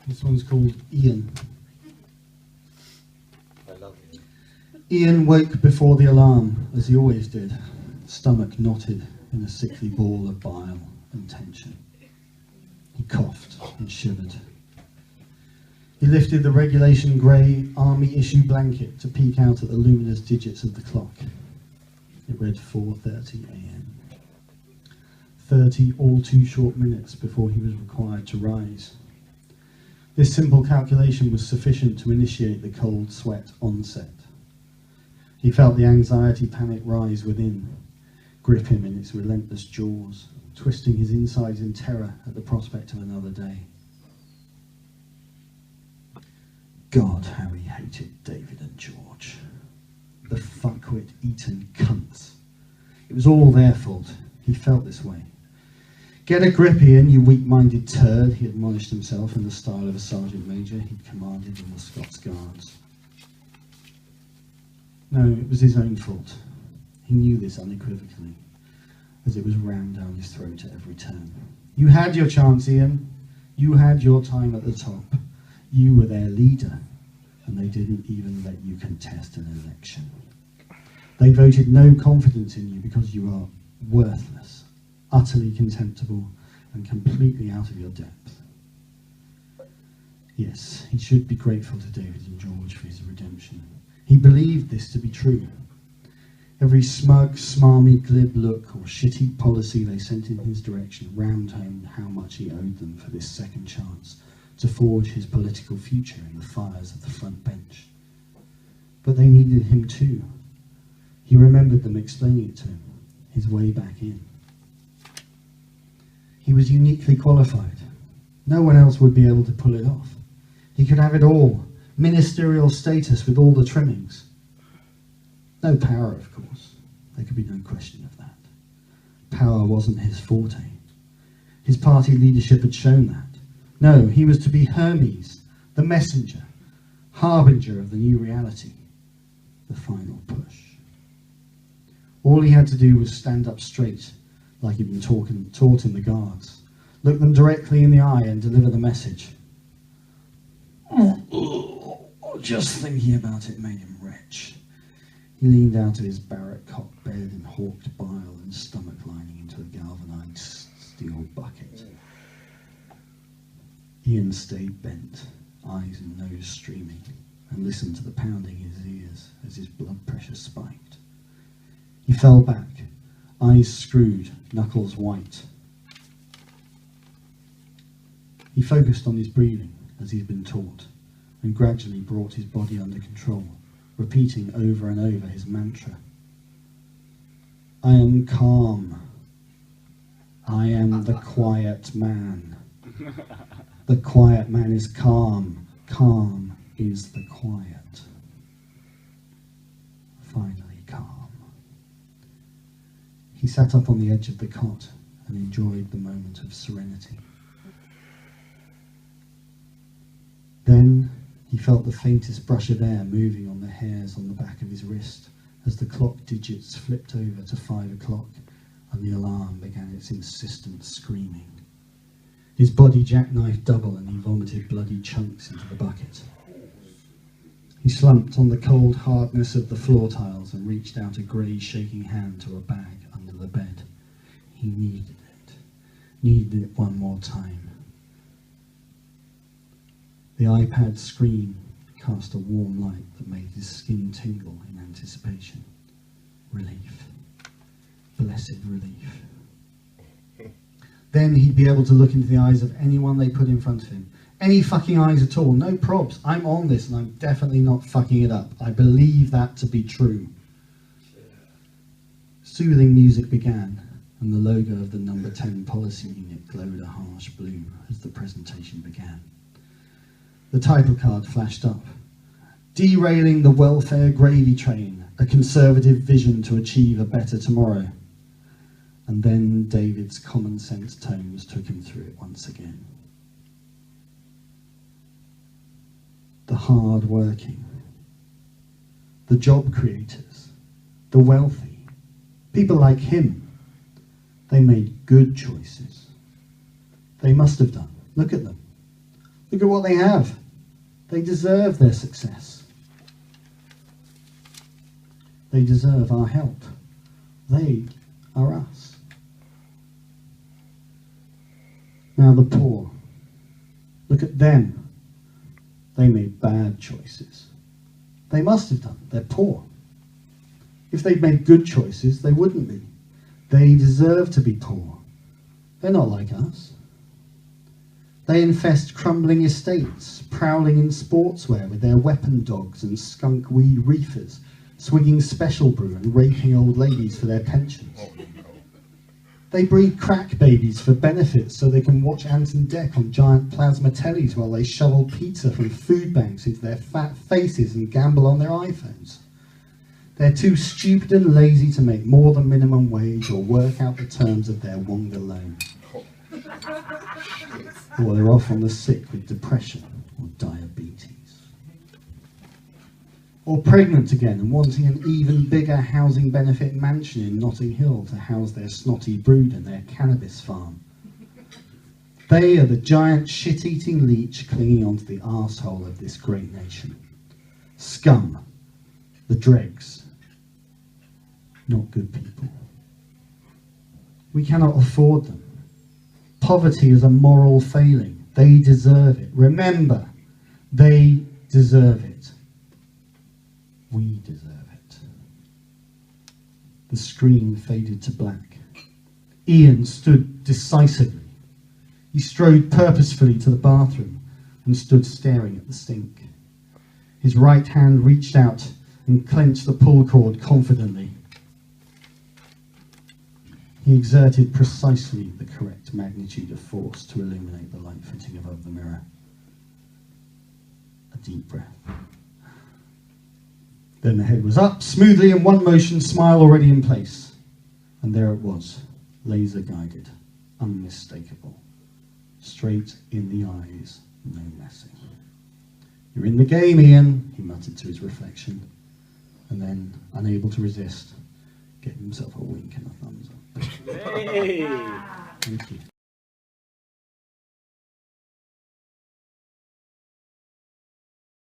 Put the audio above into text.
This one's called Iain. I love you. Iain woke before the alarm, as he always did, stomach knotted in a sickly ball of bile and tension. He coughed and shivered. He lifted the regulation grey army-issue blanket to peek out at the luminous digits of the clock. It read 4:30 a.m. 30 all too short minutes before he was required to rise. This simple calculation was sufficient to initiate the cold sweat onset. He felt the anxiety panic rise within, grip him in its relentless jaws, twisting his insides in terror at the prospect of another day. God, how he hated David and George. The fuckwit Eton cunts. It was all their fault. He felt this way. Get a grip, Iain, you weak-minded turd, he admonished himself in the style of a sergeant major he'd commanded in the Scots Guards. No, it was his own fault. He knew this unequivocally, as it was rammed down his throat at every turn. You had your chance, Iain. You had your time at the top. You were their leader, and they didn't even let you contest an election. They voted no confidence in you because you are worthless, utterly contemptible, and completely out of your depth. Yes, he should be grateful to David and George for his redemption. He believed this to be true. Every smug, smarmy, glib look or shitty policy they sent in his direction rammed home how much he owed them for this second chance to forge his political future in the fires of the front bench. But they needed him too. He remembered them explaining it to him, his way back in. He was uniquely qualified. No one else would be able to pull it off. He could have it all, ministerial status with all the trimmings. No power, of course. There could be no question of that. Power wasn't his forte. His party leadership had shown that. No, he was to be Hermes, the messenger, harbinger of the new reality, the final push. All he had to do was stand up straight, like he'd been taught in the Guards, look them directly in the eye and deliver the message. Just thinking about it made him retch. He leaned out of his barrack cot bed and hawked bile and stomach lining into a galvanized steel bucket. Iain stayed bent, eyes and nose streaming, and listened to the pounding in his ears as his blood pressure spiked. He fell back, eyes screwed, knuckles white. He focused on his breathing, as he'd been taught, and gradually brought his body under control, repeating over and over his mantra. I am calm. I am the quiet man. The quiet man is calm. Calm is the quiet. Finally calm. He sat up on the edge of the cot and enjoyed the moment of serenity. Then he felt the faintest brush of air moving on the hairs on the back of his wrist as the clock digits flipped over to 5 o'clock and the alarm began its insistent screaming. His body jackknifed double and he vomited bloody chunks into the bucket. He slumped on the cold hardness of the floor tiles and reached out a grey shaking hand to a bag under the bed. He needed it one more time. The iPad screen cast a warm light that made his skin tingle in anticipation. Relief. Blessed relief. Then he'd be able to look into the eyes of anyone they put in front of him. Any fucking eyes at all. No probs. I'm on this and I'm definitely not fucking it up. I believe that to be true. Soothing music began and the logo of the number 10 policy unit glowed a harsh blue as the presentation began. The title card flashed up. Derailing the welfare gravy train, a conservative vision to achieve a better tomorrow. And then David's common sense tones took him through it once again. The hard-working, the job creators, the wealthy, people like him, they made good choices. They must have done. Look at them. Look at what they have. They deserve their success. They deserve our help. They are us. Now the poor. Look at them. They made bad choices. They must have done. They're poor. If they'd made good choices, they wouldn't be. They deserve to be poor. They're not like us. They infest crumbling estates, prowling in sportswear with their weapon dogs and skunk weed reefers, swigging special brew and raping old ladies for their pensions. They breed crack babies for benefits so they can watch Ant and Dec on giant plasma tellies while they shovel pizza from food banks into their fat faces and gamble on their iPhones. They're too stupid and lazy to make more than minimum wage or work out the terms of their Wonga loan. Or they're off on the sick with depression or diabetes. Or pregnant again and wanting an even bigger housing benefit mansion in Notting Hill to house their snotty brood and their cannabis farm. They are the giant shit-eating leech clinging onto the arsehole of this great nation. Scum. The dregs. Not good people. We cannot afford them. Poverty is a moral failing. They deserve it. Remember, they deserve it. We deserve it. The screen faded to black. Iain stood decisively. He strode purposefully to the bathroom and stood staring at the sink. His right hand reached out and clenched the pull cord confidently. He exerted precisely the correct magnitude of force to illuminate the light fitting above the mirror. A deep breath. Then the head was up, smoothly in one motion, smile already in place. And there it was, laser-guided, unmistakable. Straight in the eyes, no messing. You're in the game, Iain, he muttered to his reflection. And then, unable to resist, gave himself a wink and a thumbs up. Hey. Thank you.